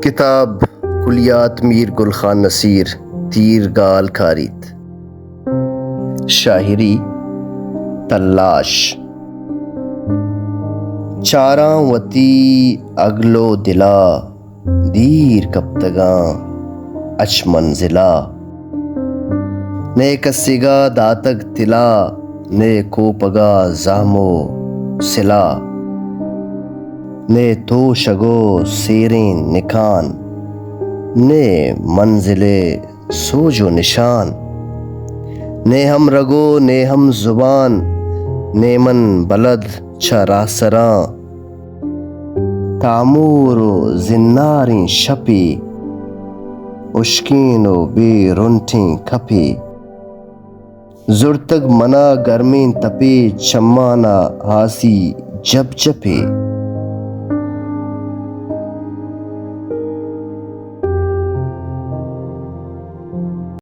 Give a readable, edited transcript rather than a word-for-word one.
کتاب کلیات میر گل نصیر تیر گال کاریت. شاعری تلاش. چاراں وتی اگلو دلا دیر کب تگاں اچ منزلا. نے کسیگا داتگ تلا نے کوپگا زامو سلا. نے تو شگو سیریں نکان نے منزل سوج و نشان. نے ہم رگو نے ہم زبان نے من بلد چرا سراں. تعمور و زناریں شپی اشکین و بے رنٹیں کھپی. زرتگ منا گرمیں تپے چمانا ہاسی جب جپے.